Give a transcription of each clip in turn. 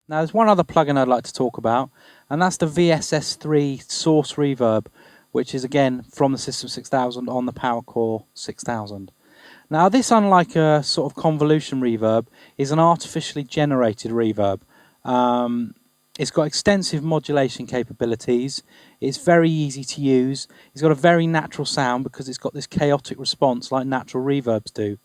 Now there's one other plugin I'd like to talk about, and that's the VSS3 source reverb, which is again from the System 6000 on the PowerCore 6000. Now this, unlike a sort of convolution reverb, is an artificially generated reverb. It's got extensive modulation capabilities, it's very easy to use, it's got a very natural sound because it's got this chaotic response like natural reverbs do.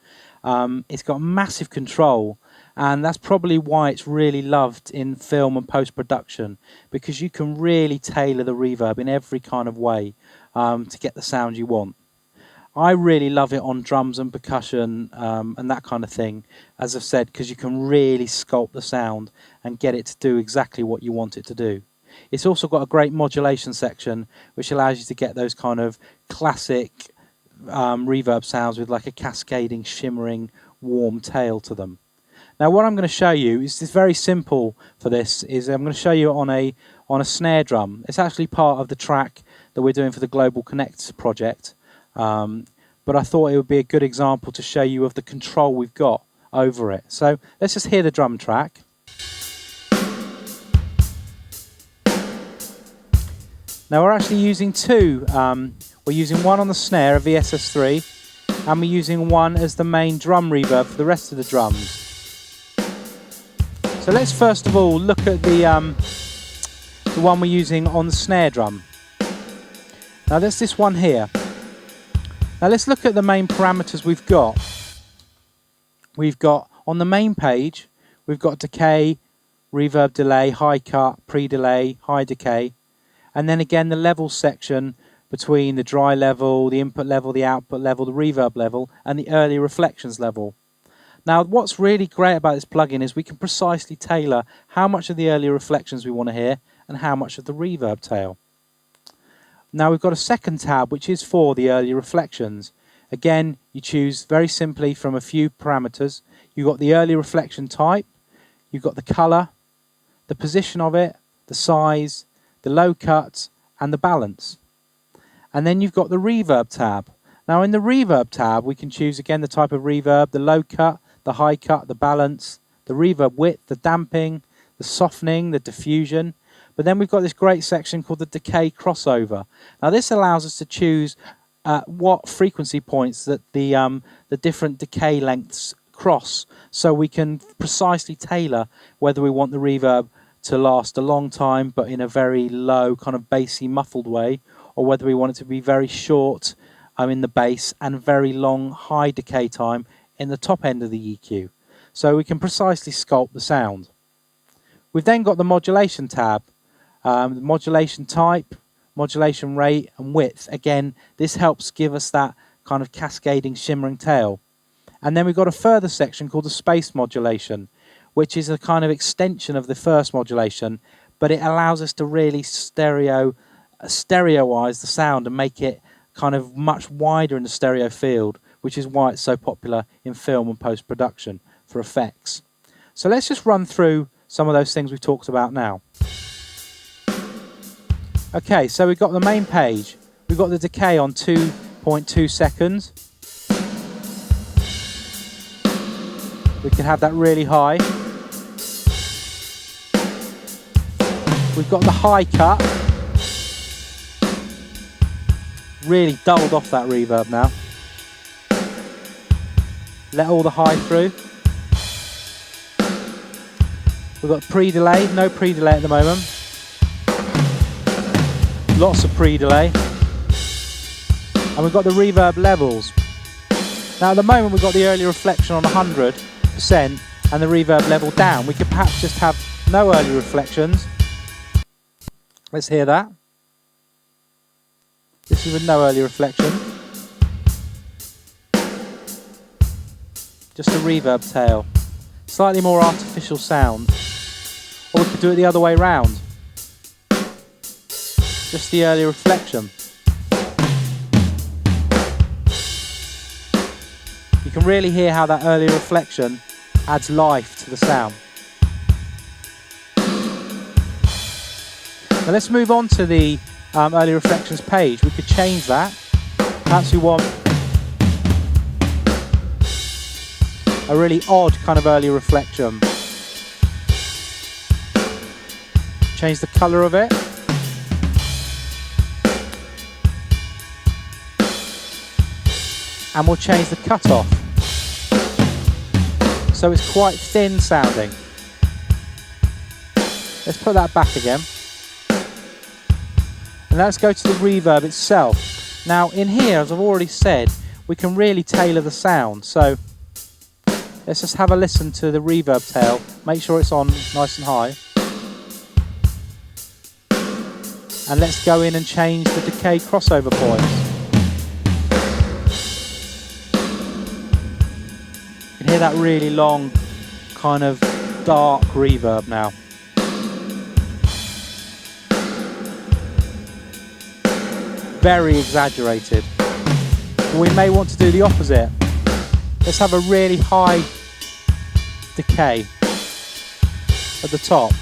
It's got massive control, and that's probably why it's really loved in film and post-production, because you can really tailor the reverb in every kind of way to get the sound you want. I really love it on drums and percussion and that kind of thing, as I've said, because you can really sculpt the sound and get it to do exactly what you want it to do. It's also got a great modulation section which allows you to get those kind of classic reverb sounds with like a cascading, shimmering, warm tail to them. Now what I'm going to show you is very simple for this. I'm going to show you on a snare drum. It's actually part of the track that we're doing for the Global Connect project. But I thought it would be a good example to show you of the control we've got over it. So let's just hear the drum track. Now we're actually using two. We're using one on the snare, a VSS3, and we're using one as the main drum reverb for the rest of the drums. So let's first of all look at the one we're using on the snare drum. Now there's this one here. Now let's look at the main parameters we've got. We've got, on the main page, we've got decay, reverb delay, high cut, pre-delay, high decay, and then again the level section between the dry level, the input level, the output level, the reverb level, and the early reflections level. Now what's really great about this plugin is we can precisely tailor how much of the early reflections we want to hear and how much of the reverb tail. Now we've got a second tab which is for the early reflections. Again, you choose very simply from a few parameters. You've got the early reflection type, you've got the colour, the position of it, the size, the low cut and the balance. And then you've got the reverb tab. Now in the reverb tab we can choose again the type of reverb, the low cut, the high cut, the balance, the reverb width, the damping, the softening, the diffusion. But then we've got this great section called the Decay Crossover. Now this allows us to choose what frequency points that the different decay lengths cross, so we can precisely tailor whether we want the reverb to last a long time but in a very low kind of bassy muffled way, or whether we want it to be very short in the bass and very long high decay time in the top end of the EQ. So we can precisely sculpt the sound. We've then got the modulation tab. The modulation type, modulation rate and width. Again, this helps give us that kind of cascading, shimmering tail. And then we've got a further section called the space modulation, which is a kind of extension of the first modulation, but it allows us to really stereoize the sound and make it kind of much wider in the stereo field, which is why it's so popular in film and post-production for effects. So let's just run through some of those things we've talked about now. Okay, so we've got the main page. We've got the decay on 2.2 seconds. We can have that really high. We've got the high cut. Really dulled off that reverb now. Let all the high through. We've got pre-delay, no pre-delay at the moment. Lots of pre-delay. And we've got the reverb levels. Now at the moment we've got the early reflection on 100% and the reverb level down. We could perhaps just have no early reflections. Let's hear that. This is with no early reflection. Just a reverb tail. Slightly more artificial sound. Or we could do it the other way round. Just the early reflection. You can really hear how that early reflection adds life to the sound. Now let's move on to the early reflections page. We could change that. Perhaps we want a really odd kind of early reflection. Change the colour of it. And we'll change the cutoff. So it's quite thin sounding. Let's put that back again. And let's go to the reverb itself. Now in here, as I've already said, we can really tailor the sound. So let's just have a listen to the reverb tail. Make sure it's on nice and high. And let's go in and change the decay crossover points. You can hear that really long, kind of dark reverb now. Very exaggerated. We may want to do the opposite. Let's have a really high decay at the top.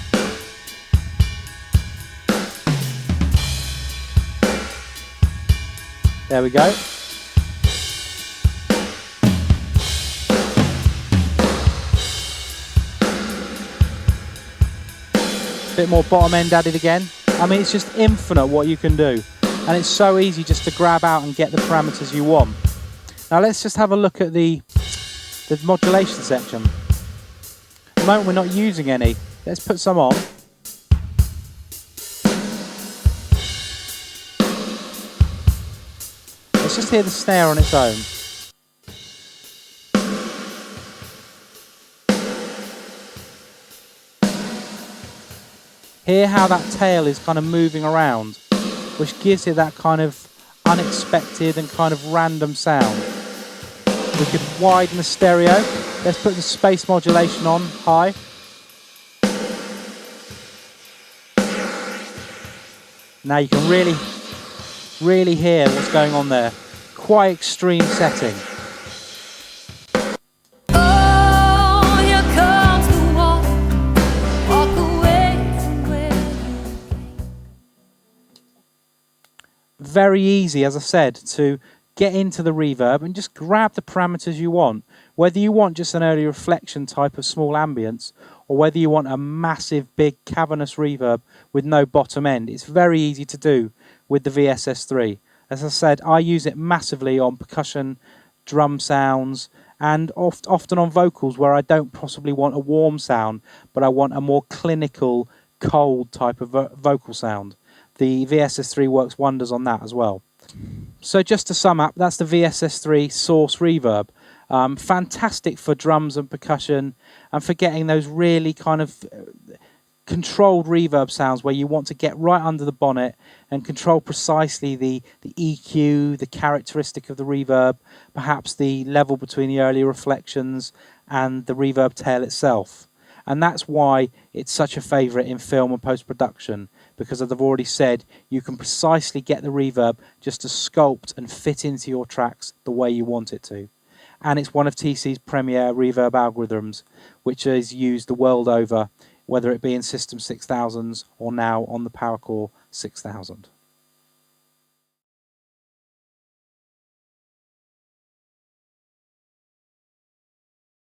There we go. Bit more bottom end added again. I mean, it's just infinite what you can do. And it's so easy just to grab out and get the parameters you want. Now let's just have a look at the modulation section. At the moment we're not using any. Let's put some on. Let's just hear the snare on its own. Hear how that tail is kind of moving around, which gives it that kind of unexpected and kind of random sound. We could widen the stereo. Let's put the space modulation on high. Now you can really hear what's going on there. Quite extreme setting. Very easy, as I said, to get into the reverb and just grab the parameters you want. Whether you want just an early reflection type of small ambience, or whether you want a massive, big, cavernous reverb with no bottom end, it's very easy to do with the VSS3. As I said, I use it massively on percussion, drum sounds, and often on vocals where I don't possibly want a warm sound, but I want a more clinical, cold type of vocal sound. The VSS3 works wonders on that as well. So just to sum up, that's the VSS3 Source Reverb. Fantastic for drums and percussion, and for getting those really kind of controlled reverb sounds where you want to get right under the bonnet and control precisely the EQ, the characteristic of the reverb, perhaps the level between the early reflections and the reverb tail itself. And that's why it's such a favourite in film and post-production, because as I've already said, you can precisely get the reverb just to sculpt and fit into your tracks the way you want it to. And it's one of TC's premier reverb algorithms, which is used the world over, whether it be in System 6000s or now on the PowerCore 6000.